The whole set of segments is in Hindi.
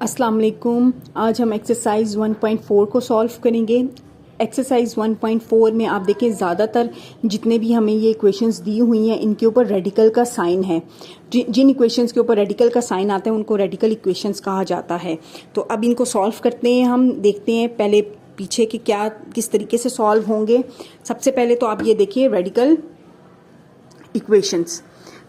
अस्सलाम वालेकुम। आज हम एक्सरसाइज 1.4 को सॉल्व करेंगे। एक्सरसाइज 1.4 में आप देखें ज़्यादातर जितने भी हमें ये इक्वेशंस दी हुई हैं इनके ऊपर रेडिकल का साइन है। जिन इक्वेशंस के ऊपर रेडिकल का साइन आता है उनको रेडिकल इक्वेशंस कहा जाता है। तो अब इनको सॉल्व करते हैं, हम देखते हैं पहले पीछे के क्या किस तरीके से सॉल्व होंगे। सबसे पहले तो आप ये देखिए रेडिकल इक्वेशंस,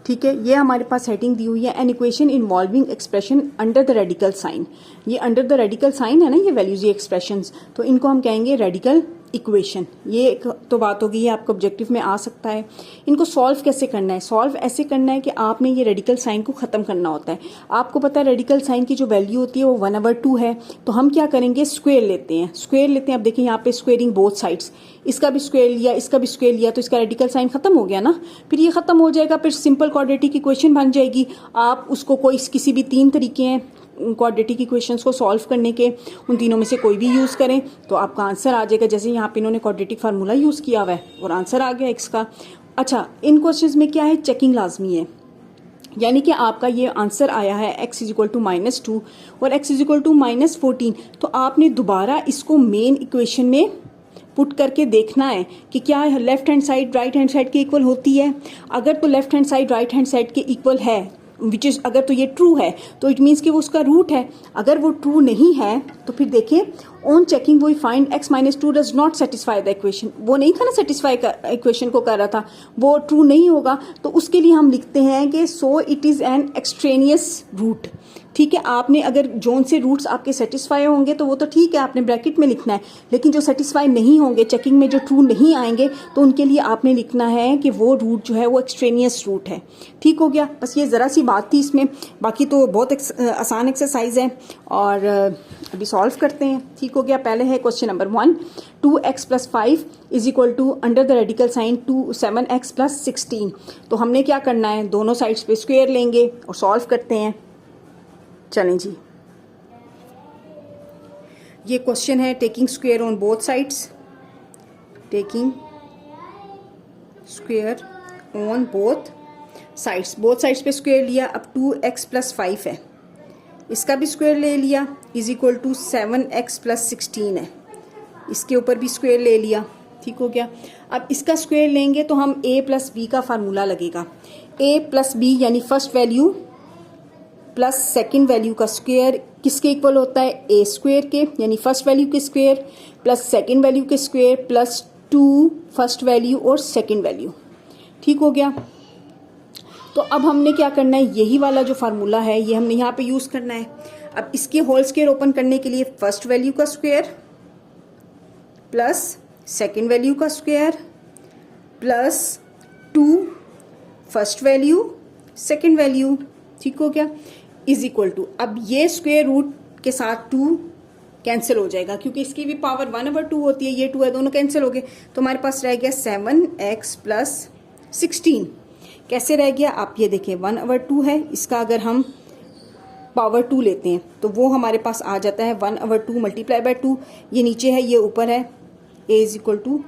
ठीक है। ये हमारे पास हेडिंग दी हुई है an equation involving expression under the radical sign. ये अंडर द रेडिकल साइन है ना, ये वैल्यूज, ये एक्सप्रेशंस, तो इनको हम कहेंगे रेडिकल इक्वेशन। ये एक तो बात होगी, ये आपको ऑब्जेक्टिव में आ सकता है। इनको सॉल्व कैसे करना है? सॉल्व ऐसे करना है कि आपने ये रेडिकल साइन को ख़त्म करना होता है। आपको पता है रेडिकल साइन की जो वैल्यू होती है वो 1/2 है, तो हम क्या करेंगे, स्क्वायर लेते हैं। स्क्वायर लेते हैं, अब देखिए यहाँ पे स्क्वेयरिंग बोथ साइड्स, इसका भी स्क्वायर लिया, इसका भी स्क्वायर लिया, तो इसका रेडिकल साइन खत्म हो गया ना। फिर ये खत्म हो जाएगा, फिर सिंपल क्वाड्रेटिक इक्वेशन बन जाएगी। आप उसको कोई किसी भी 3 तरीके हैं क्वाड्रेटिक इक्वेशंस को सॉल्व करने के, उन तीनों में से कोई भी यूज़ करें तो आपका आंसर आ जाएगा। जैसे यहाँ पे इन्होंने क्वाड्रेटिक फार्मूला यूज़ किया हुआ है और आंसर आ गया x का। अच्छा, इन क्वेश्चंस में क्या है, चेकिंग लाजमी है, यानी कि आपका ये आंसर आया है x = -2 और x = -14, तो आपने दोबारा इसको मेन इक्वेशन में पुट करके देखना है कि क्या left hand side right hand side के इक्वल होती है। अगर तो left hand side right hand side के इक्वल है, विच इज, अगर तो ये ट्रू है तो इट मीन्स कि वो उसका रूट है। अगर वो ट्रू नहीं है तो फिर देखिए on checking we find x - 2 does not satisfy the equation. वो नहीं था ना सेटिस्फाई इक्वेशन को कर रहा था, वो ट्रू नहीं होगा, तो उसके लिए हम लिखते हैं कि so it is an extraneous root. ठीक है, आपने अगर जोन से रूट्स आपके सेटिस्फाई होंगे तो वो तो ठीक है, आपने ब्रैकेट में लिखना है, लेकिन जो सेटिस्फाई नहीं होंगे, चेकिंग में जो ट्रू नहीं आएंगे, तो उनके लिए आपने लिखना है कि वो रूट जो है वो एक्सट्रेनियस रूट है। ठीक हो गया, बस ये ज़रा सी बात थी इसमें, बाकी तो बहुत आसान एक्सरसाइज है और अभी सॉल्व करते हैं। ठीक हो गया, पहले है question number 1, 2x + 5 = under the radical sign 7x + 16। तो हमने क्या करना है, दोनों साइड्स पे स्क्वायर लेंगे और सॉल्व करते हैं। चलें जी, ये क्वेश्चन है taking square on both sides, taking square on both sides पे स्क्वायर लिया। अब 2x + 5 है, इसका भी स्क्वायर ले लिया, = 7x + 16 है, इसके ऊपर भी स्क्वायर ले लिया। ठीक हो गया, अब इसका स्क्वायर लेंगे तो हम a + b का फार्मूला लगेगा। a + b यानी first value plus second value का स्क्वायर किसके इक्वल होता है, a स्क्वायर के, यानी फर्स्ट वैल्यू के स्क्वायर प्लस सेकेंड वैल्यू के स्क्वायर प्लस 2 फर्स्ट वैल्यू और सेकेंड वैल्यू। ठीक हो गया, तो अब हमने क्या करना है, यही वाला जो फार्मूला है ये हमने यहाँ पे यूज़ करना है। अब इसके होल स्क्वायर ओपन करने के लिए फर्स्ट वैल्यू का स्क्वायर प्लस सेकेंड वैल्यू का square plus 2 first value second value. ठीक हो गया, = अब ये स्क्वायर रूट के साथ 2 कैंसिल हो जाएगा क्योंकि इसकी भी पावर 1/2 होती है, ये 2 है, दोनों कैंसिल हो गए, तो हमारे पास रह गया 7x + 16। कैसे रह गया, आप ये देखिए 1/2 है, इसका अगर हम पावर 2 लेते हैं तो वो हमारे पास आ जाता है 1/2 × 2। ये नीचे है, ये ऊपर है, a =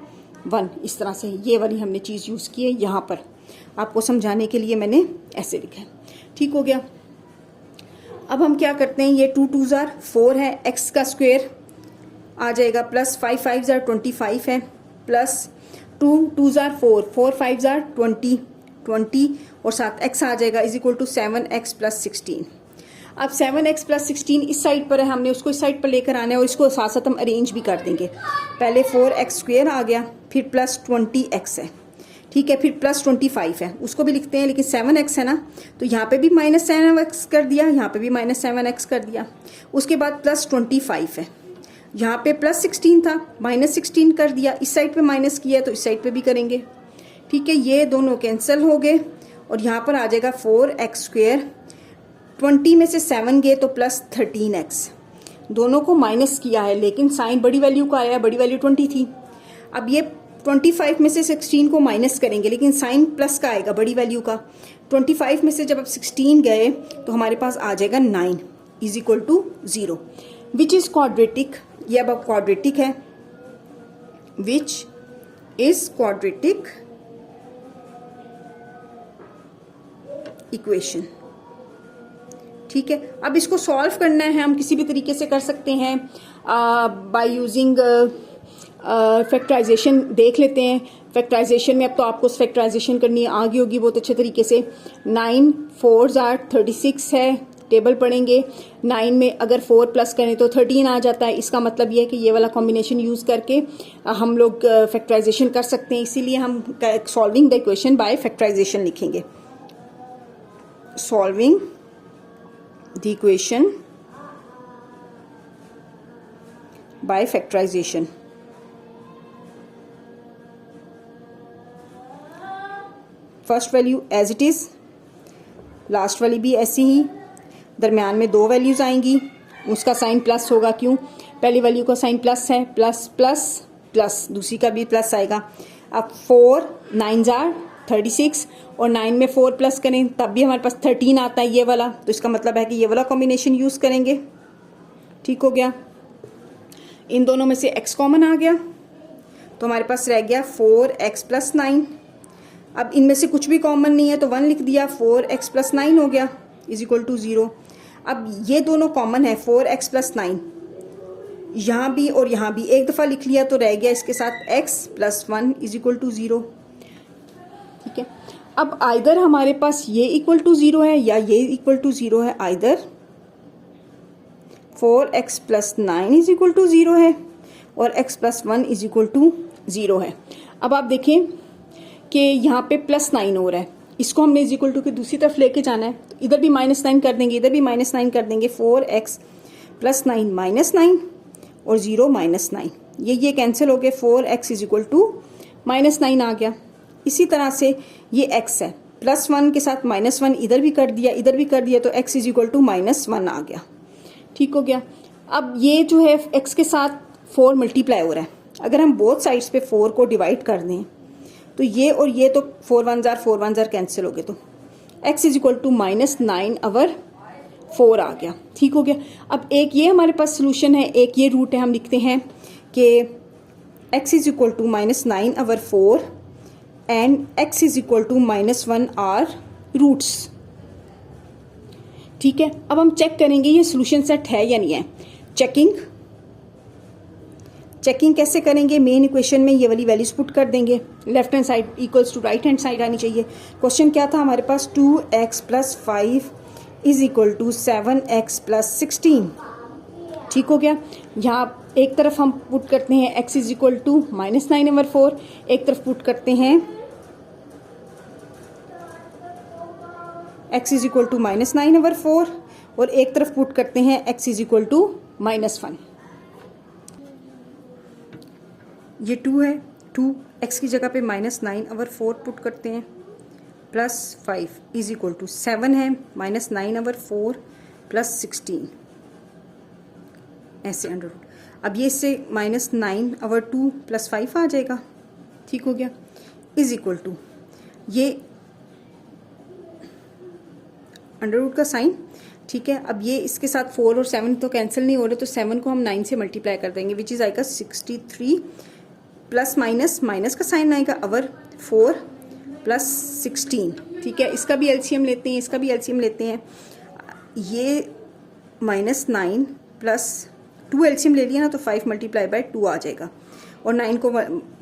1। इस तरह से ये वाली हमने चीज़ यूज़ की है, यहाँ पर आपको समझाने के लिए मैंने ऐसे लिखा है। ठीक हो गया, अब हम क्या करते हैं, ये 2 2s are 4 है, x का स्क्वायर आ जाएगा प्लस 5 5s are 25 है, plus 2 2s are 4 4 5s are 20 और साथ x आ जाएगा = 7x + 16। अब 7x + 16 इस साइड पर है, हमने उसको इस साइड पर लेकर आना है और इसको साथ साथ हम अरेंज भी कर देंगे। पहले 4x² आ गया, फिर प्लस 20x है, ठीक है, फिर प्लस 25 है, उसको भी लिखते हैं, लेकिन 7x है ना, तो यहाँ पे भी -7x कर दिया, यहाँ पे भी -7x कर दिया। उसके बाद प्लस 25 है, यहाँ पे प्लस 16 था, -16 कर दिया, इस साइड पे माइनस किया तो इस साइड पे भी करेंगे। ठीक है, ये दोनों कैंसिल हो गए और यहाँ पर आ जाएगा 4x², 20 में से 7 गए तो प्लस 13x। दोनों को माइनस किया है लेकिन साइन बड़ी वैल्यू का आया, बड़ी वैल्यू 20 थी। अब ये 25 में से 16 को माइनस करेंगे, लेकिन साइन प्लस का आएगा, बड़ी वैल्यू का। 25 में से जब अब 16 गए तो हमारे पास आ जाएगा 9 = 0, विच इज़ क्वाड्रेटिक। ये अब क्वाड्रेटिक है, विच इज़ क्वाड्रेटिक इक्वेशन। ठीक है, अब इसको सॉल्व करना है, हम किसी भी तरीके से कर सकते हैं बाय यूजिंग फैक्टराइजेशन। देख लेते हैं फैक्टराइजेशन में। अब तो आपको फैक्टराइजेशन करनी आ गई होगी बहुत अच्छे तरीके से। 9 4s are 36 है, टेबल पढ़ेंगे। 9 में अगर 4 प्लस करें तो 13 आ जाता है। इसका मतलब ये है कि ये वाला कॉम्बिनेशन यूज करके हम लोग फैक्टराइजेशन कर सकते हैं, इसीलिए हम solving the equation by factorisation लिखेंगे। Solving the equation by factorisation. First value as it is, last वाली भी ऐसी ही, दरमियान में 2 वैल्यूज आएंगी, उसका साइन प्लस होगा। क्यों? पहली वैल्यू का साइन प्लस है, प्लस प्लस प्लस, दूसरी का भी प्लस आएगा। अब 4 9s are 36 और 9 में 4 प्लस करें तब भी हमारे पास 13 आता है ये वाला, तो इसका मतलब है कि ये वाला कॉम्बिनेशन यूज करेंगे। ठीक हो गया, इन दोनों में से x कॉमन आ गया तो हमारे पास रह गया 4x + 9। अब इनमें से कुछ भी कॉमन नहीं है तो 1 लिख दिया, 4x + 9 हो गया = 0। अब ये दोनों कॉमन है, 4x + 9 यहाँ भी और यहाँ भी एक दफ़ा लिख लिया तो रह गया इसके साथ x + 1 = 0। ठीक है, अब आइदर हमारे पास ये = 0 है या ये = 0 है, आइदर 4x + 9 = 0 है और x + 1 = 0 है। अब आप देखें कि यहाँ पे +9 हो रहा है, इसको हमने = के दूसरी तरफ लेके जाना है, तो इधर भी -9 कर देंगे, इधर भी -9 कर देंगे। 4x + 9 -9 और 0 -9, ये कैंसिल हो गए, 4x = -9 आ गया। इसी तरह से ये x है, +1 के साथ -1 इधर भी कर दिया, इधर भी कर दिया, तो x = -1 आ गया। ठीक हो गया। अब ये जो है x के साथ 4 मल्टीप्लाई हो रहा है, अगर हम बोथ साइड्स पे 4 को डिवाइड कर दें तो ये और ये तो 4 1s are कैंसिल हो गए, तो x = -9/4 आ गया। ठीक हो गया। अब एक ये हमारे पास सोल्यूशन है, एक ये रूट है, हम लिखते हैं कि x = -9/4 and x = -1 are roots. ठीक है, अब हम चेक करेंगे ये सोल्यूशन सेट है या नहीं है। चेकिंग कैसे करेंगे? मेन इक्वेशन में ये वाली वैल्यूज पुट कर देंगे, left hand side = right hand side आनी चाहिए। क्वेश्चन क्या था हमारे पास? 2x + 5 = 7x + 16। ठीक हो गया। यहाँ एक तरफ हम पुट करते हैं x = -9/4, एक तरफ पुट करते हैं x = -9/4 और एक तरफ पुट करते हैं x = -1। ये 2 है, 2 x की जगह पे -9/4 पुट करते हैं, +5 = 7 है, -9/4 + 16 ऐसे अंडर। अब ये इससे -9/2 + 5 आ जाएगा। ठीक हो गया, = ये अंडर का साइन। ठीक है, अब ये इसके साथ 4 और 7 तो कैंसिल नहीं हो रहे, तो 7 को हम 9 से मल्टीप्लाई कर देंगे, विच इज़ आएगा 63 प्लस माइनस का साइन आएगा अवर 4 + 16। ठीक है, इसका भी एलसीएम लेते हैं, इसका भी एलसीएम लेते हैं। ये -9 + 2 एलसीएम ले लिया ना, तो 5 × 2 आ जाएगा और 9 को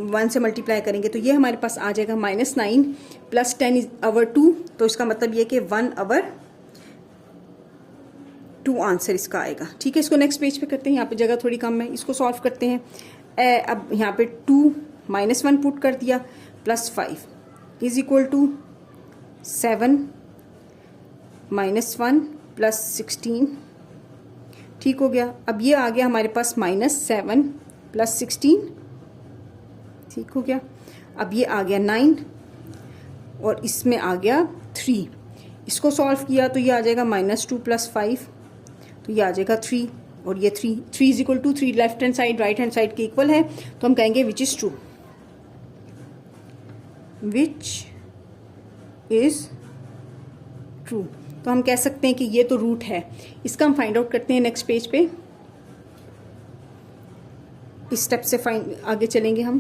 1 से मल्टीप्लाई करेंगे तो ये हमारे पास आ जाएगा -9 + 10/2। तो इसका मतलब ये कि 1/2 आंसर इसका आएगा। ठीक है, इसको नेक्स्ट पेज पे करते हैं, यहाँ पे जगह थोड़ी कम है, इसको सॉल्व करते हैं। अब यहाँ पे 2 -1 पुट कर दिया, +5 = 7 -1 + 16। ठीक हो गया। अब ये आ गया हमारे पास -7 + 16। ठीक हो गया। अब ये आ गया 9 और इसमें आ गया 3। इसको सॉल्व किया तो ये आ जाएगा -2 + 5, तो ये आ जाएगा 3 और ये 3 = 3 left hand side right hand side के इक्वल है, तो हम कहेंगे विच is true, which is true. तो हम कह सकते हैं कि ये तो रूट है। इसका हम फाइंड आउट करते हैं नेक्स्ट पेज पे। इस स्टेप से आगे चलेंगे हम।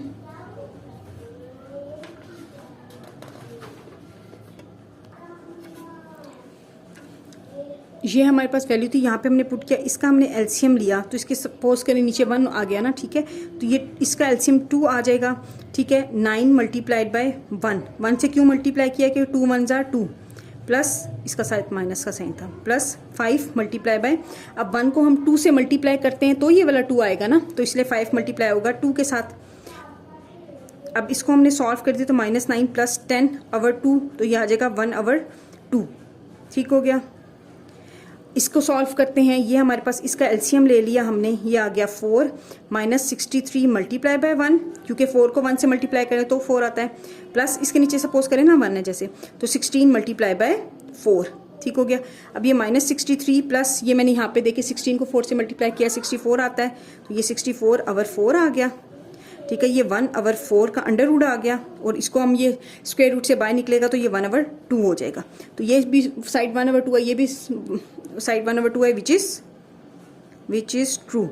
ये हमारे पास वैल्यू थी, यहाँ पे हमने पुट किया, इसका हमने एलसीएम लिया तो इसके सपोज करें नीचे 1 आ गया ना, ठीक है, तो ये इसका एलसीएम 2 आ जाएगा, ठीक है। 9 मल्टीप्लाइड बाय 1 से क्यों मल्टीप्लाई किया कि 2 1 जार 2 प्लस इसका शायद माइनस का साइन था, प्लस 5 मल्टीप्लाई बाय, अब 1 को हम 2 से मल्टीप्लाई करते हैं तो ये वाला 2 आएगा ना, तो इसलिए 5 मल्टीप्लाई होगा 2 के साथ। अब इसको हमने सॉल्व कर दिया तो -9 प्लस 10/2, तो ये आ जाएगा 1/2, ठीक हो गया। इसको सॉल्व करते हैं, ये हमारे पास इसका एलसीएम ले लिया हमने, ये आ गया 4 -63 मल्टीप्लाई बाय 1, क्योंकि 4 को 1 से मल्टीप्लाई करें तो 4 आता है, प्लस इसके नीचे सपोज करें ना 1 है जैसे, तो 16 मल्टीप्लाई बाय 4, ठीक हो गया। अब ये -63 प्लस ये मैंने यहाँ पे देखे 16 को 4 से मल्टीप्लाई किया 64 आता है, तो ये 64/4 आ गया, ठीक है। ये 1/4 का अंडर रूट आ गया और इसको हम ये स्क्वायर रूट से बाहर निकलेगा तो ये 1/2 हो जाएगा, तो ये भी साइड 1/2 है, ये भी साइड 1/2 है, विच इज ट्रू,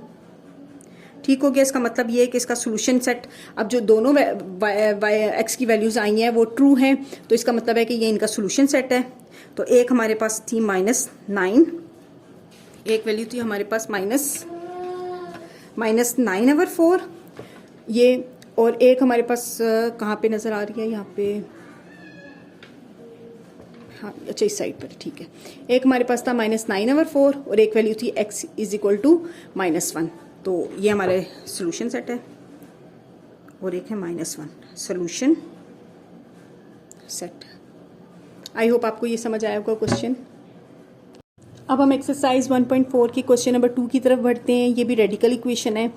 ठीक हो गया। इसका मतलब ये है कि इसका सोल्यूशन सेट, अब जो दोनों एक्स की वैल्यूज आई हैं वो ट्रू हैं, तो इसका मतलब है कि ये इनका सोल्यूशन सेट है। तो एक हमारे पास थी -9, एक वैल्यू थी हमारे पास -9/4 ये, और एक हमारे पास कहाँ पे नज़र आ रही है, यहाँ पे, हाँ अच्छा इस साइड पर, ठीक है। एक हमारे पास था -9/4 और एक वैल्यू थी x = -1, तो ये हमारे सोल्यूशन सेट है, और एक है -1 सोल्यूशन सेट। आई होप आपको ये समझ आया होगा क्वेश्चन। अब हम एक्सरसाइज 1.4 की क्वेश्चन नंबर 2 की तरफ बढ़ते हैं। ये भी रेडिकल इक्वेशन है,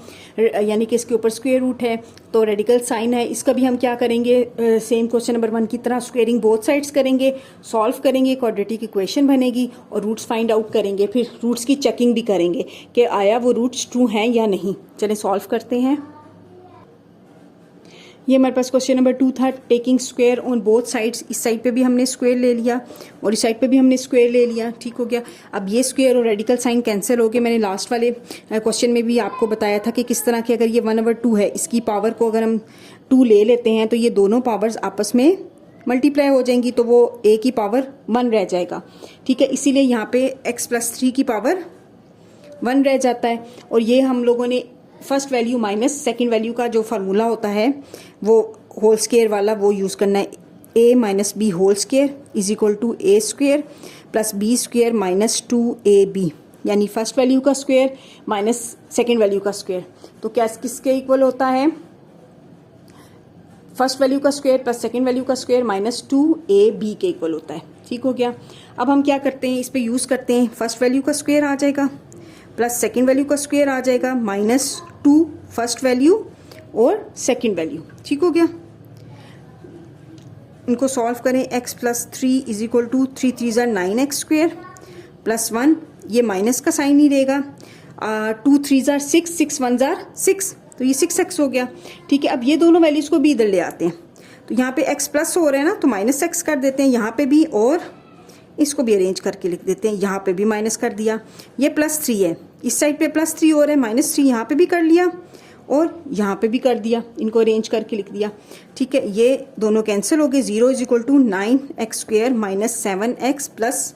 यानी कि इसके ऊपर स्क्वायर रूट है तो रेडिकल साइन है। इसका भी हम क्या करेंगे, सेम क्वेश्चन नंबर 1 की तरह स्क्वेयरिंग बोथ साइड्स करेंगे, सॉल्व करेंगे, क्वाड्रेटिक इक्वेशन बनेगी और रूट्स फाइंड आउट करेंगे, फिर रूट्स की चेकिंग भी करेंगे कि आया वो रूट्स ट्रू हैं या नहीं। चलें सॉल्व करते हैं। ये हमारे पास क्वेश्चन नंबर 2 था, taking square on both sides. इस साइड पे भी हमने स्क्वायर ले लिया और इस साइड पे भी हमने स्क्वायर ले लिया, ठीक हो गया। अब ये स्क्वायर और रेडिकल साइन कैंसिल हो गए। मैंने लास्ट वाले क्वेश्चन में भी आपको बताया था कि किस तरह की, अगर ये 1/2 है, इसकी पावर को अगर हम 2 ले लेते हैं तो ये दोनों पावर्स आपस में मल्टीप्लाई हो जाएंगी, तो वो a की पावर 1 रह जाएगा, ठीक है। इसीलिए यहाँ पे x+3 की पावर 1 रह जाता है। और ये हम लोगों ने first value minus second value का जो फार्मूला होता है वो होल स्क्वायर वाला वो यूज़ करना है, a - b whole square = a² + b² - 2ab, यानी फर्स्ट वैल्यू का स्क्वायर माइनस सेकंड वैल्यू का स्क्वायर। तो क्या किसके इक्वल होता है, फर्स्ट वैल्यू का स्क्वायर प्लस सेकंड वैल्यू का स्क्वायर -2ab के इक्वल होता है, ठीक हो गया। अब हम क्या करते हैं, इस पे यूज़ करते हैं, फर्स्ट वैल्यू का स्क्वायर आ जाएगा प्लस सेकंड वैल्यू का स्क्वायर आ जाएगा -2 फर्स्ट वैल्यू और सेकंड वैल्यू, ठीक हो गया। इनको सॉल्व करें, x+3 = 3 3 9x² + 1, ये माइनस का साइन ही रहेगा, 2 3 6 6 1 6, तो ये 6x हो गया, ठीक है। अब ये दोनों वैल्यूज़ को भी इधर ले आते हैं, तो यहाँ पे x प्लस हो रहा है ना, तो -x कर देते हैं यहाँ पे भी, और इसको भी अरेंज करके लिख देते हैं, यहाँ पे भी माइनस कर दिया। ये +3 है, इस साइड पे +3 हो रहा है, -3 यहाँ पे भी कर लिया और यहाँ पे भी कर दिया, इनको अरेंज करके लिख दिया, ठीक है। ये दोनों कैंसिल हो गए, 0 = 9x² - 7x +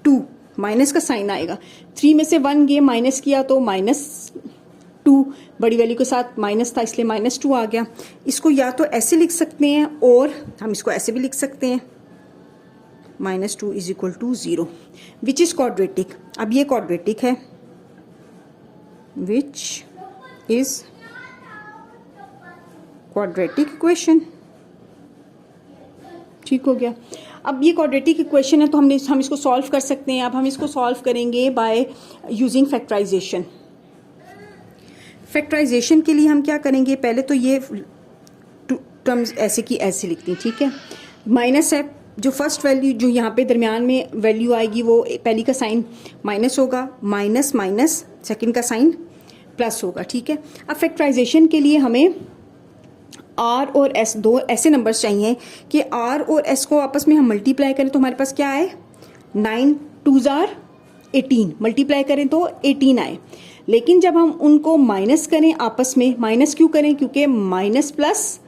2, माइनस का साइन आएगा, 3 में से 1 गए माइनस किया तो -2, बड़ी वैल्यू के साथ माइनस था इसलिए -2 आ गया। इसको या तो ऐसे लिख सकते हैं और हम इसको ऐसे भी लिख सकते हैं, -2 = 0, विच इज़ क्वाड्रेटिक। अब ये क्वाड्रेटिक है, विच इज क्वाड्रेटिक इक्वेशन, ठीक हो गया। अब ये क्वाड्रेटिक इक्वेशन है तो हम इसको सॉल्व कर सकते हैं। अब हम इसको सॉल्व करेंगे बाय यूजिंग फैक्टराइजेशन। फैक्टराइजेशन के लिए हम क्या करेंगे, पहले तो ये टर्म्स ऐसे की ऐसे लिखती हैं, ठीक है। माइनस है, जो फर्स्ट वैल्यू जो यहाँ पे दरमियान में वैल्यू आएगी वो पहली का साइन माइनस होगा, माइनस माइनस सेकंड का साइन प्लस होगा, ठीक है। अब फैक्टराइजेशन के लिए हमें r और s दो ऐसे नंबर्स चाहिए कि r और s को आपस में हम मल्टीप्लाई करें तो हमारे पास क्या आए, 9 2 18, मल्टीप्लाई करें तो 18 आए। लेकिन जब हम उनको माइनस करें आपस में, माइनस क्यों करें, क्योंकि माइनस प्लस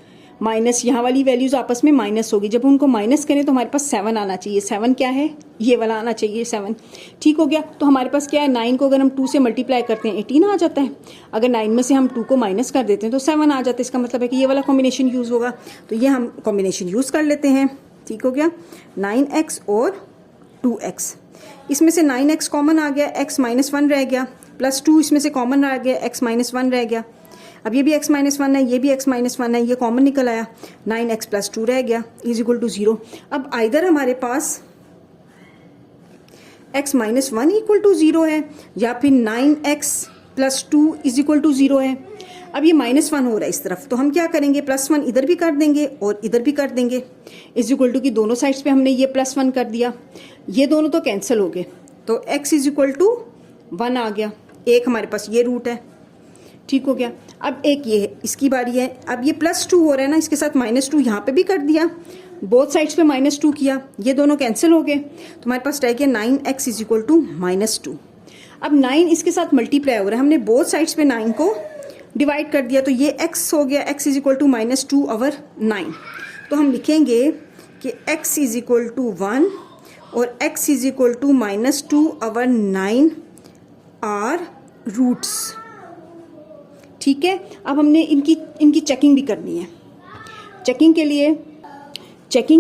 माइनस, यहाँ वाली वैल्यूज़ आपस में माइनस होगी, जब उनको माइनस करें तो हमारे पास 7 आना चाहिए। 7 क्या है, ये वाला आना चाहिए 7। ठीक हो गया। तो हमारे पास क्या है, 9 को अगर हम 2 से मल्टीप्लाई करते हैं 18 आ जाता है। अगर 9 में से हम 2 को माइनस कर देते हैं तो 7 आ जाता है। इसका मतलब है कि ये वाला कॉम्बिनेशन यूज़ होगा, तो ये हम कॉम्बिनेशन यूज़ कर लेते हैं। ठीक हो गया, 9x और 2x। इसमें से 9x कॉमन आ गया, x -1 रह गया, प्लस 2 इसमें से कॉमन आ गया, x -1 रह गया। अब ये भी x -1 है, ये भी x -1 है, ये कॉमन निकल आया, 9x + 2 रह गया इज इक्वल टू 0। अब आइदर हमारे पास x -1 इक्वल टू 0 है या फिर 9x + 2 इज इक्वल टू 0 है। अब ये -1 हो रहा है इस तरफ, तो हम क्या करेंगे, +1 इधर भी कर देंगे और इधर भी कर देंगे, इज इक्वल टू कि दोनों साइड्स पे हमने ये +1 कर दिया, ये दोनों तो कैंसिल हो गए, तो x इज इक्वल टू 1 आ गया। एक हमारे पास ये रूट है। ठीक हो गया। अब एक ये है, इसकी बारी है। अब ये +2 हो रहा है ना, इसके साथ -2 यहाँ पे भी कर दिया, बोथ साइड्स पे -2 किया, ये दोनों कैंसिल हो गए, तो हमारे पास रह गया 9x इज इक्वल टू -2। अब 9 इसके साथ मल्टीप्लाई हो रहा है, हमने बोथ साइड्स पे 9 को डिवाइड कर दिया, तो ये x हो गया, x इज इक्वल टू -2/9। तो हम लिखेंगे कि x इज इक्वल टू 1 और x is equal to -2/9 are roots. ठीक है। अब हमने इनकी चेकिंग भी करनी है। चेकिंग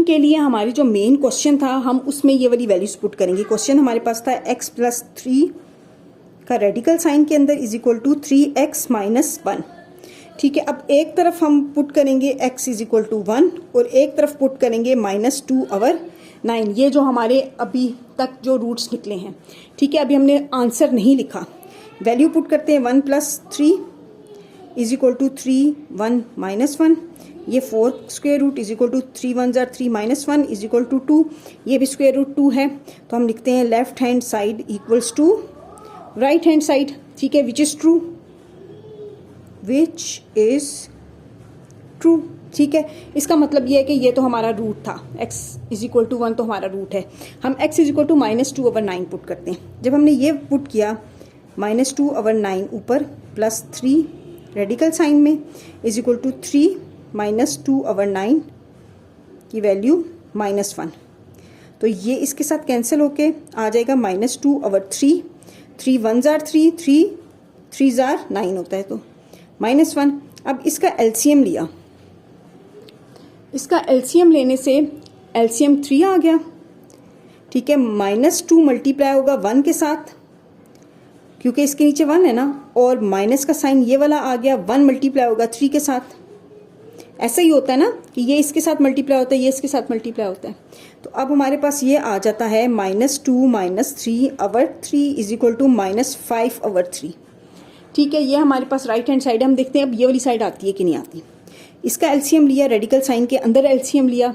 के लिए हमारी जो मेन क्वेश्चन था, हम उसमें ये वाली वैल्यूज पुट करेंगे। क्वेश्चन हमारे पास था x + 3 का रेडिकल साइन के अंदर इज इक्वल टू 3x - 1। ठीक है। अब एक तरफ हम पुट करेंगे x इज इक्वल टू 1 और एक तरफ पुट करेंगे -2/9, ये जो हमारे अभी तक जो रूट्स निकले हैं। ठीक है। अभी हमने आंसर नहीं लिखा, वैल्यू पुट करते हैं। 1 + 3 इज इक्वल टू 3 1 -1, ये 4 square root is equal to 3 1 = 3 -1 is equal to 2, ये भी स्क्वायर रूट 2 है, तो हम लिखते हैं left hand side equals to right hand side. ठीक है, which is true, which is true. ठीक है। इसका मतलब ये है कि ये तो हमारा रूट था, x इज इक्वल टू 1 तो हमारा रूट है। हम x is equal to -2/9 put करते हैं। जब हमने ये पुट किया -2/9 ऊपर +3 रेडिकल साइन में इज इक्वल टू 3 -2/9 की वैल्यू -1, तो ये इसके साथ कैंसिल होके आ जाएगा -2/3। 3 1 = 3, 3 3 = 9 होता है, तो -1। अब इसका एलसीएम लिया, इसका एलसीएम लेने से एलसीएम 3 आ गया। ठीक है। -2 मल्टीप्लाई होगा 1 के साथ, क्योंकि इसके नीचे 1 है ना, और माइनस का साइन ये वाला आ गया, 1 मल्टीप्लाई होगा 3 के साथ। ऐसा ही होता है ना कि ये इसके साथ मल्टीप्लाई होता है, ये इसके साथ मल्टीप्लाई होता है। तो अब हमारे पास ये आ जाता है -2 - 3/3 इज इक्वल टू -5/3। ठीक है। ये हमारे पास राइट हैंड साइड है। हम देखते हैं अब ये वाली साइड आती है कि नहीं आती। इसका एलसीएम लिया, रेडिकल साइन के अंदर एलसीएम लिया,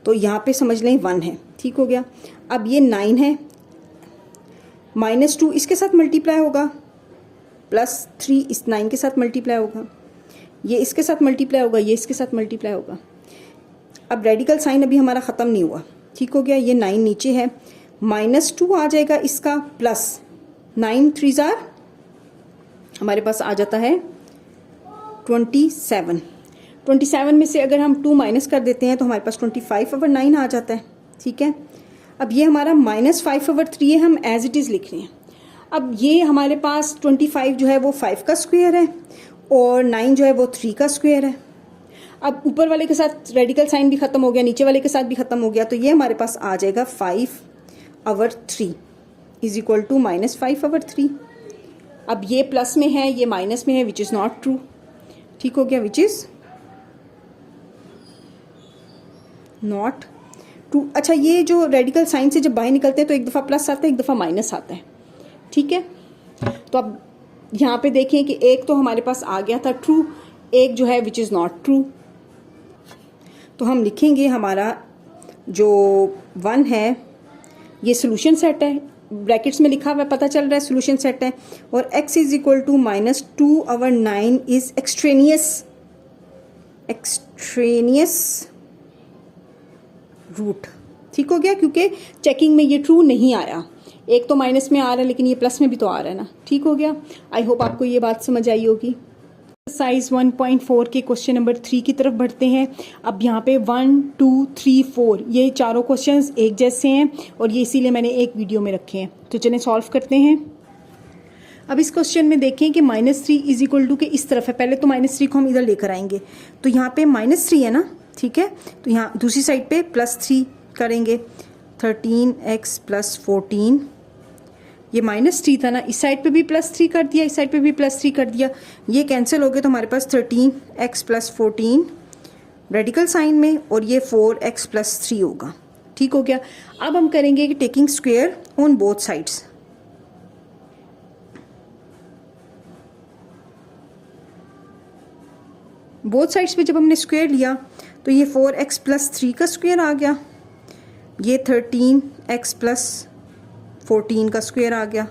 तो यहाँ पे समझ लें 1 है। ठीक हो गया। अब ये 9 है, -2 इसके साथ मल्टीप्लाई होगा, +3 इस 9 के साथ मल्टीप्लाई होगा, ये इसके साथ मल्टीप्लाई होगा, ये इसके साथ मल्टीप्लाई होगा। अब रेडिकल साइन अभी हमारा ख़त्म नहीं हुआ। ठीक हो गया। ये 9 नीचे है, -2 आ जाएगा इसका, प्लस 9 3 जार हमारे पास आ जाता है 27। 27 में से अगर हम 2 माइनस कर देते हैं तो हमारे पास 25/9 आ जाता है। ठीक है। अब ये हमारा -5/3 है, हम एज इट इज़ लिख रहे हैं। अब ये हमारे पास 25 जो है वो 5 का स्क्वायर है और 9 जो है वो 3 का स्क्वायर है। अब ऊपर वाले के साथ रेडिकल साइन भी ख़त्म हो गया, नीचे वाले के साथ भी ख़त्म हो गया, तो ये हमारे पास आ जाएगा 5/3 इज इक्वल टू -5/3। अब ये प्लस में है, ये माइनस में है, विच इज़ नॉट ट्रू। ठीक हो गया, विच इज़ नॉट ट्रू। अच्छा, ये जो रेडिकल साइन से जब बाहर निकलते हैं तो एक दफ़ा प्लस आता है, एक दफ़ा माइनस आता है। ठीक है। तो अब यहाँ पे देखें कि एक तो हमारे पास आ गया था ट्रू, एक जो है विच इज़ नॉट ट्रू। तो हम लिखेंगे हमारा जो 1 है ये सोल्यूशन सेट है, ब्रैकेट्स में लिखा हुआ है, पता चल रहा है सोल्यूशन सेट है, और x is equal to -2/9 is extraneous root. ठीक हो गया, क्योंकि चेकिंग में ये ट्रू नहीं आया। एक तो माइनस में आ रहा है लेकिन ये प्लस में भी तो आ रहा है ना। ठीक हो गया। आई होप आपको ये बात समझ आई होगी। एक्सरसाइज 1.4 के क्वेश्चन नंबर 3 की तरफ बढ़ते हैं। अब यहाँ पे 1, 2, 3, 4 ये चारों क्वेश्चंस एक जैसे हैं और ये इसीलिए मैंने एक वीडियो में रखे हैं। तो चलें सॉल्व करते हैं। अब इस क्वेश्चन में देखें कि -3 इज इक्वल टू के इस तरफ है। पहले तो -3 को हम इधर लेकर आएंगे, तो यहाँ पे -3 है ना, ठीक है। तो यहाँ दूसरी साइड पे +3 करेंगे, 13x + 14। ये -3 था ना, इस साइड पे भी +3 कर दिया, इस साइड पे भी +3 कर दिया। ये कैंसिल हो गए तो हमारे पास 13x + 14 रेडिकल साइन में, और ये 4x + 3 होगा। ठीक हो गया। अब हम करेंगे कि taking square on both sides. Both sides पे जब हमने स्क्वायर लिया तो ये 4x + 3 का स्क्वायर आ गया, ये 13x + 14 का स्क्वायर आ गया।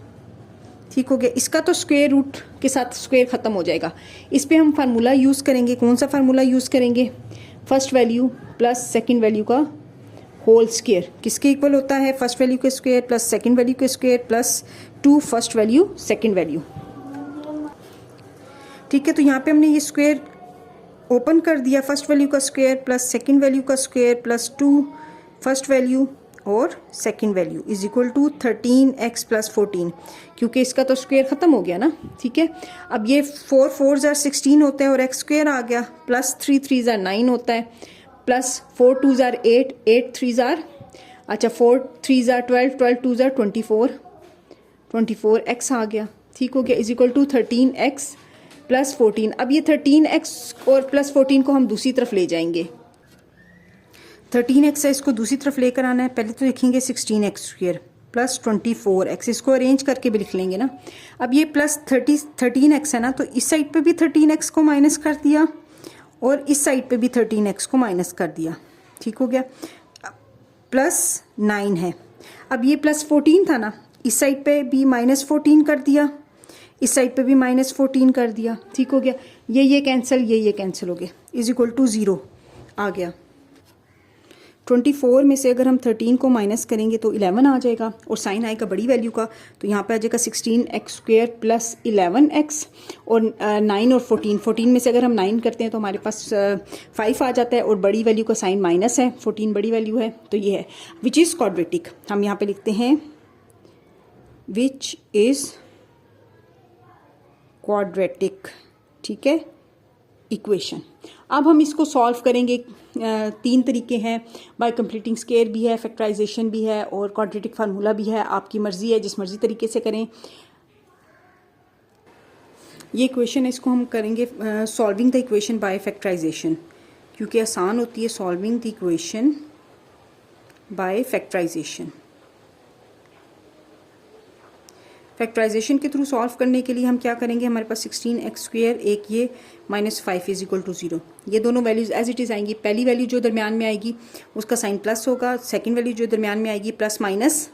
ठीक हो गया। इसका तो स्क्वायर रूट के साथ स्क्वायर ख़त्म हो जाएगा। इस पे हम फार्मूला यूज़ करेंगे। कौन सा फार्मूला यूज़ करेंगे? First value plus second value का होल स्क्वायर किसके इक्वल होता है? फर्स्ट वैल्यू के स्क्वायर प्लस सेकंड वैल्यू के square plus 2 first value second value. ठीक है। तो यहाँ पे हमने ये स्क्वायर ओपन कर दिया, फर्स्ट वैल्यू का स्क्वायर प्लस सेकंड वैल्यू का स्क्वायर प्लस 2 फर्स्ट वैल्यू और second value is equal to 13x + 14, क्योंकि इसका तो स्क्वायर ख़त्म हो गया ना। ठीक है। अब ये 4 4 ज़ार 16 होता है और x स्क्वायर आ गया, प्लस 3 3 ज़ार 9 होता है, प्लस 4 2 ज़ार 8 8 3 ज़ार, अच्छा 4 3 ज़ार 12 12 2 ज़ार 24 24x आ गया। ठीक हो गया। Is equal to 13x + 14। अब ये 13x और प्लस 14 को हम दूसरी तरफ ले जाएंगे। 13x है, इसको दूसरी तरफ लेकर आना है। पहले तो लिखेंगे 16x² + 24x, इसको अरेंज करके भी लिख लेंगे ना। अब ये प्लस 13x है ना, तो इस साइड पे भी 13x को माइनस कर दिया और इस साइड पे भी 13x को माइनस कर दिया। ठीक हो गया। प्लस 9 है। अब ये प्लस 14 था ना, इस साइड पे भी -14 कर दिया, इस साइड पे भी -14 कर दिया। ठीक हो गया। ये कैंसिल, ये कैंसिल हो गया, इज इक्वल टू 0 आ गया। 24 में से अगर हम 13 को माइनस करेंगे तो 11 आ जाएगा और साइन आएगा बड़ी वैल्यू का, तो यहाँ पे आ जाएगा 16x² + 11x और 9 और 14 में से अगर हम 9 करते हैं तो हमारे पास 5 आ जाता है और बड़ी वैल्यू का साइन माइनस है, 14 बड़ी वैल्यू है, तो ये है विच इज़ क्वाड्रेटिक। हम यहाँ पे लिखते हैं विच इज़ क्वाड्रेटिक। ठीक है, इक्वेशन। अब हम इसको सॉल्व करेंगे। 3 तरीके हैं, बाय कंप्लीटिंग स्क्वायर भी है, फैक्टराइजेशन भी है और क्वाड्रेटिक फार्मूला भी है। आपकी मर्जी है, जिस मर्जी तरीके से करें। ये इक्वेशन है, इसको हम करेंगे solving the equation by factorization, क्योंकि आसान होती है solving the equation by factorization. Factorization के थ्रू सॉल्व करने के लिए हम क्या करेंगे? हमारे पास 16x², एक ये -5 इज इक्वल टू 0, ये दोनों वैल्यूज एज इट इज़ आएंगी। पहली वैल्यू जो दरमियान में आएगी उसका साइन प्लस होगा, सेकंड वैल्यू जो दरमियान में आएगी प्लस माइनस,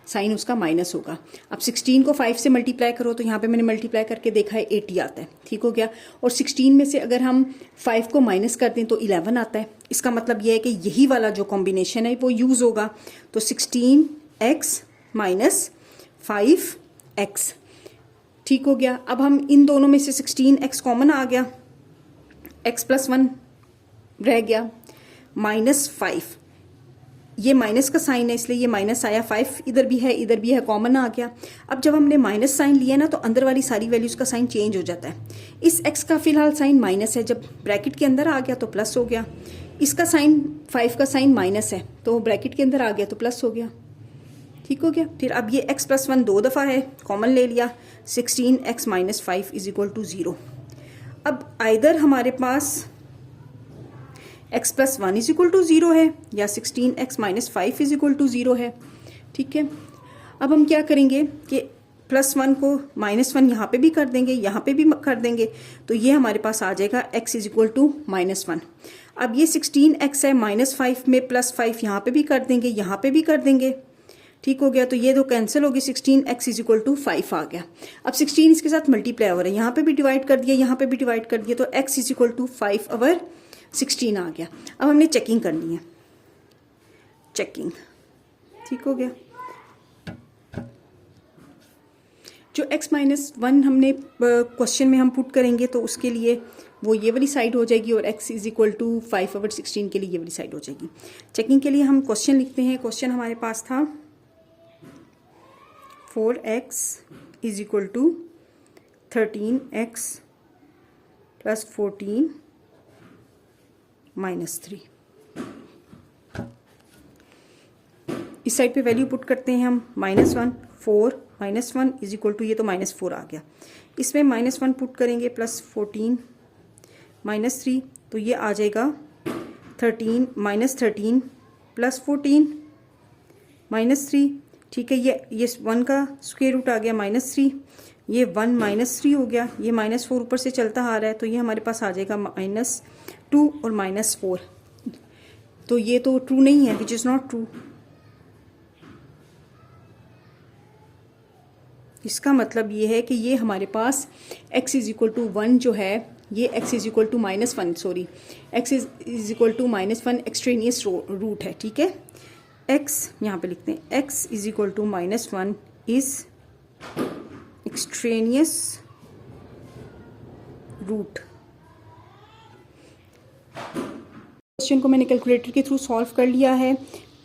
साइन उसका माइनस होगा। अब 16 को 5 से मल्टीप्लाई करो तो यहाँ पे मैंने मल्टीप्लाई करके देखा है 80 आता है। ठीक हो गया। और 16 में से अगर हम 5 को माइनस कर दें तो 11 आता है। इसका मतलब यह है कि यही वाला जो कॉम्बिनेशन है वो यूज़ होगा। तो 16x - 5x। ठीक हो गया। अब हम इन दोनों में से 16x कॉमन आ गया, x + 1 रह गया, -5, ये माइनस का साइन है इसलिए ये माइनस आया, 5 इधर भी है, कॉमन आ गया। अब जब हमने माइनस साइन लिया ना तो अंदर वाली सारी वैल्यूज का साइन चेंज हो जाता है। इस x का फिलहाल साइन माइनस है, जब ब्रैकेट के अंदर आ गया तो प्लस हो गया। इसका साइन 5 का साइन माइनस है तो ब्रैकेट के अंदर आ गया तो प्लस हो गया। ठीक हो गया। फिर अब ये x + 1 2 दफ़ा है, कॉमन ले लिया, 16x - 5 इज इक्वल टू 0। अब आइदर हमारे पास x + 1 इज इक्वल टू 0 है या 16x - 5 इज इक्वल टू 0 है। ठीक है। अब हम क्या करेंगे कि +1 को -1 यहाँ पे भी कर देंगे, यहाँ पे भी कर देंगे, तो ये हमारे पास आ जाएगा x इज इक्वल टू -1। अब ये 16x है, -5 में +5 यहाँ पे भी कर देंगे, यहाँ पे भी कर देंगे। ठीक हो गया। तो ये दो कैंसिल होगी, 16x इज इक्वल टू 5 आ गया। अब 16 इसके साथ मल्टीप्लाई हो रहा है, यहाँ पे भी डिवाइड कर दिया, यहाँ पे भी डिवाइड कर दिया, तो x इज इक्वल टू 5/16 आ गया। अब हमने चेकिंग करनी है, चेकिंग। ठीक हो गया। जो x-1 हमने क्वेश्चन में हम पुट करेंगे तो उसके लिए वो ये वाली साइड हो जाएगी और x इज इक्वल टू 5/16 के लिए ये वाली साइड हो जाएगी। चेकिंग के लिए हम क्वेश्चन लिखते हैं। क्वेश्चन हमारे पास था 4x is equal to 13x plus 14 minus 3। इस साइड पे वैल्यू पुट करते हैं हम -1, 4 -1 इज इक्वल टू, ये तो -4 आ गया, इसमें -1 पुट करेंगे प्लस 14 -3, तो ये आ जाएगा 13 प्लस 14 -3। ठीक है, ये 1 का स्क्वायर रूट आ गया -3, ये 1 -3 हो गया, ये -4 ऊपर से चलता आ रहा है, तो ये हमारे पास आ जाएगा -2 और -4। तो ये तो ट्रू नहीं है, विच इज़ नॉट ट्रू। इसका मतलब ये है कि ये हमारे पास x इज इक्वल टू 1 जो है, ये x is equal to -1, sorry, x is equal to -1 extraneous root है। ठीक है, x यहाँ पे लिखते हैं, x is equal to -1 is extraneous root. Question को मैंने कैलकुलेटर के थ्रू सॉल्व कर लिया है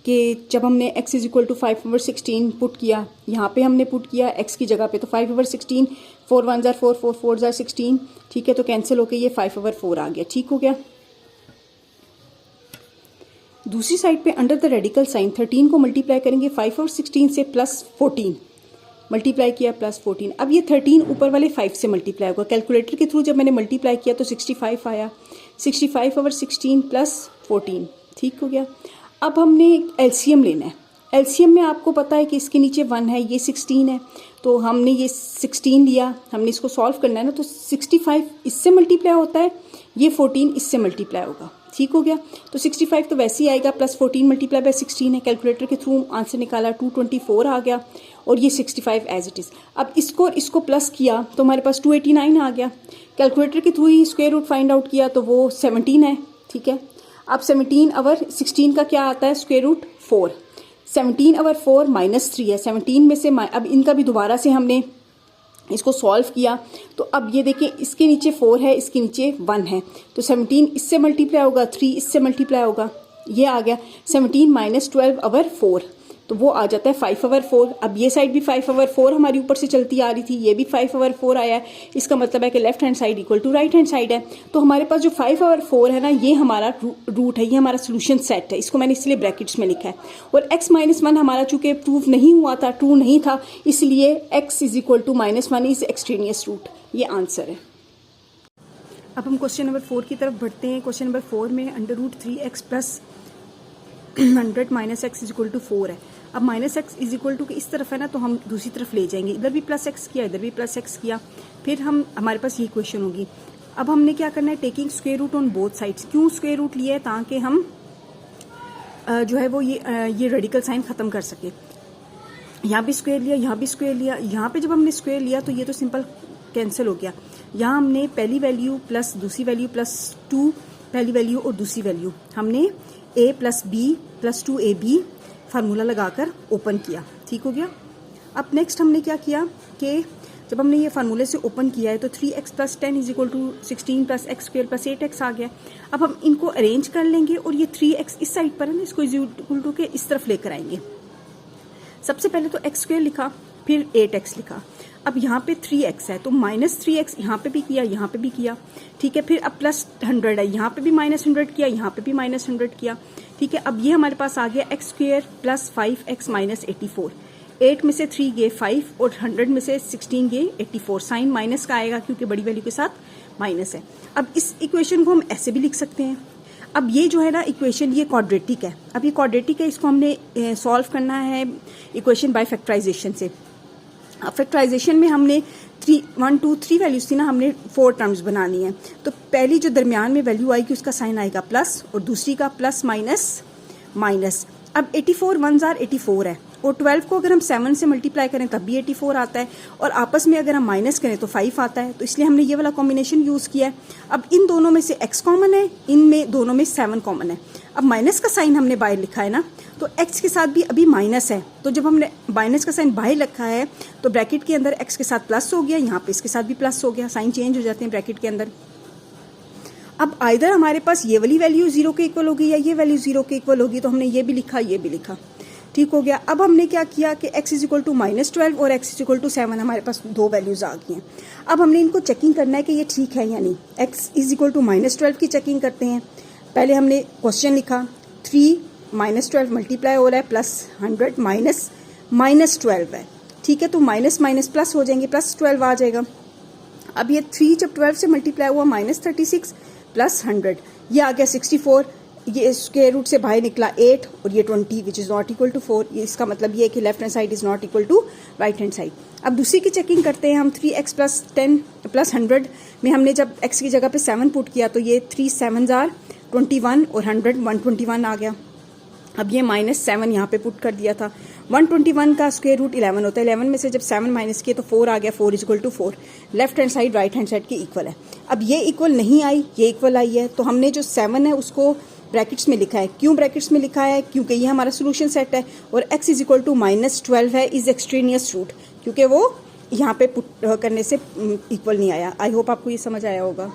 कि जब हमने x is equal to 5/16 put किया, यहाँ पे हमने पुट किया x की जगह पे, तो 5/16, 4 1 जार 4, 4 4 जार 16, ठीक है, तो कैंसिल होके ये 5/4 आ गया। ठीक हो गया। दूसरी साइड पे अंडर द रेडिकल साइन 13 को मल्टीप्लाई करेंगे 5/16 से प्लस 14, मल्टीप्लाई किया प्लस 14। अब ये 13 ऊपर वाले 5 से मल्टीप्लाई होगा। कैलकुलेटर के थ्रू जब मैंने मल्टीप्लाई किया तो 65 आया, 65/16 प्लस 14। ठीक हो गया। अब हमने एलसीएम लेना है। एलसीएम में आपको पता है कि इसके नीचे 1 है, ये 16 है, तो हमने ये 16 लिया, हमने इसको सॉल्व करना है ना, तो 65 इससे मल्टीप्लाई होता है, ये 14 इससे मल्टीप्लाई होगा। ठीक हो गया। तो 65 तो वैसे ही आएगा, प्लस 14 मल्टीप्लाई बाय 16 है। कैलकुलेटर के थ्रू आंसर निकाला, 224 आ गया, और ये 65 एज इट इज़। अब इसको प्लस किया तो हमारे पास 289 आ गया। कैलकुलेटर के थ्रू ही स्क्वायर रूट फाइंड आउट किया तो वो 17 है। ठीक है, अब 17/16 का क्या आता है, स्क्वायर रूट 4। 17/4 -3 है, 17 में से अब इनका भी दोबारा से हमने इसको सॉल्व किया, तो अब ये देखिए इसके नीचे 4 है, इसके नीचे 1 है, तो 17 इससे मल्टीप्लाई होगा, 3 इससे मल्टीप्लाई होगा, ये आ गया 17 - 12/4, तो वो आ जाता है 5/4। अब ये साइड भी 5/4 हमारी ऊपर से चलती आ रही थी, ये भी 5/4 आया है। इसका मतलब है कि left hand side equal to right hand side है। तो हमारे पास जो 5/4 है ना, ये हमारा रूट है, ये हमारा सोल्यूशन सेट है, इसको मैंने इसलिए ब्रैकेट्स में लिखा है। और x-1 हमारा चूंकि प्रूफ नहीं हुआ था, ट्रू नहीं था, इसलिए x is equal to -1 is extraneous root, ये आंसर है। अब हम क्वेश्चन नंबर 4 की तरफ बढ़ते हैं। क्वेश्चन नंबर 4 में √3x plus 100 minus x is equal to 4 है। अब -x इज इक्वल टू इस तरफ है ना, तो हम दूसरी तरफ ले जाएंगे, इधर भी +x किया, इधर भी +x किया, फिर हमारे पास ये इक्वेशन होगी। अब हमने क्या करना है, taking square root on both sides. क्यों स्क्वायर रूट लिया है, ताकि हम जो है वो ये रेडिकल साइन खत्म कर सके। यहाँ भी स्क्वायर लिया, यहाँ भी स्क्वायर लिया, यहाँ पे जब हमने स्क्वायर लिया तो ये तो सिंपल कैंसिल हो गया। यहाँ हमने पहली वैल्यू प्लस दूसरी वैल्यू प्लस 2, पहली वैल्यू और दूसरी वैल्यू हमने a + b + 2ab फार्मूला लगाकर ओपन किया। ठीक हो गया। अब नेक्स्ट हमने क्या किया कि जब हमने ये फार्मूले से ओपन किया है तो 3x + 10 is equal to 16 + x² + 8x आ गया। अब हम इनको अरेंज कर लेंगे और ये 3x इस साइड पर है ना, इसको इज इक्वल टू के इस तरफ लेकर आएंगे। सबसे पहले तो x² लिखा, फिर 8x लिखा। अब यहाँ पे 3x है तो -3x यहाँ पे भी किया, यहाँ पे भी किया। ठीक है, फिर अब +100 है, यहाँ पे भी -100 किया, यहाँ पे भी -100 किया। ठीक है, अब ये हमारे पास आ गया x² + 5x - 84। 8 में से 3 गए 5 और 100 में से 16 गए 84। साइन माइनस का आएगा क्योंकि बड़ी वैल्यू के साथ माइनस है। अब इस इक्वेशन को हम ऐसे भी लिख सकते हैं। अब ये जो है ना इक्वेशन, ये क्वाड्रेटिक है। अब ये क्वाड्रेटिक है, इसको हमने सॉल्व करना है इक्वेशन बाय फैक्टराइजेशन से। अब फैक्टराइजेशन में हमने 1 2 3 वैल्यूज थी ना, हमने 4 टर्म्स बनानी है। तो पहली जो दरमियान में वैल्यू आएगी उसका साइन आएगा प्लस, और दूसरी का प्लस माइनस। अब 84 1 जार 84 है, और 12 को अगर हम 7 से मल्टीप्लाई करें तब भी 84 आता है, और आपस में अगर हम माइनस करें तो 5 आता है। तो इसलिए हमने ये वाला कॉम्बिनेशन यूज किया है। अब इन दोनों में से x कॉमन है, इनमें दोनों में 7 कॉमन है। अब माइनस का साइन हमने बाहर लिखा है ना, तो x के साथ भी अभी माइनस है, तो जब हमने माइनस का साइन बाहर रखा है तो ब्रैकेट के अंदर x के साथ प्लस हो गया, यहाँ पे इसके साथ भी प्लस हो गया, साइन चेंज हो जाते हैं ब्रैकेट के अंदर। अब आइदर हमारे पास ये वाली वैल्यू 0 के इक्वल होगी या ये वैल्यू 0 के इक्वल होगी, तो हमने ये भी लिखा ये भी लिखा, ठीक हो गया। अब हमने क्या किया कि x इज इक्वल टू -12 और x इज इक्वल टू 7 हमारे पास दो वैल्यूज आ गई हैं। अब हमने इनको चेकिंग करना है कि ये ठीक है या नहीं। x इज इक्वल टू -12 की चेकिंग करते हैं। पहले हमने क्वेश्चन लिखा 3 -12 मल्टीप्लाई हो रहा है +100 -12 है, ठीक है, तो माइनस माइनस प्लस हो जाएंगे, +12 आ जाएगा। अब ये 3 जब 12 से मल्टीप्लाई हुआ -36 +100, ये आ गया 64, ये स्क्वायर रूट से बाहर निकला 8 और ये 20 which is not equal to 4। ये इसका मतलब ये है कि left hand side is not equal to right hand side. अब दूसरी की चेकिंग करते हैं हम। 3x + 10 + 100 में हमने जब x की जगह पे 7 पुट किया तो ये 3 7s are 21 और 100 121 आ गया। अब ये -7 यहाँ पे पुट कर दिया था। 121 का स्क्वायर रूट 11 होता है, 11 में से जब 7 माइनस किए तो 4 आ गया, 4 equal to 4। Left hand side right hand side के इक्वल है। अब ये इक्वल नहीं आई, ये इक्वल आई है, तो हमने जो 7 है उसको ब्रैकेट्स में लिखा है। क्यों ब्रैकेट्स में लिखा है? क्योंकि ये हमारा सोल्यूशन सेट है और x इज इक्वल टू -12 है, इज एक्सट्रेनियस रूट, क्योंकि वो यहाँ पे पुट करने से इक्वल नहीं आया। आई होप आपको ये समझ आया होगा।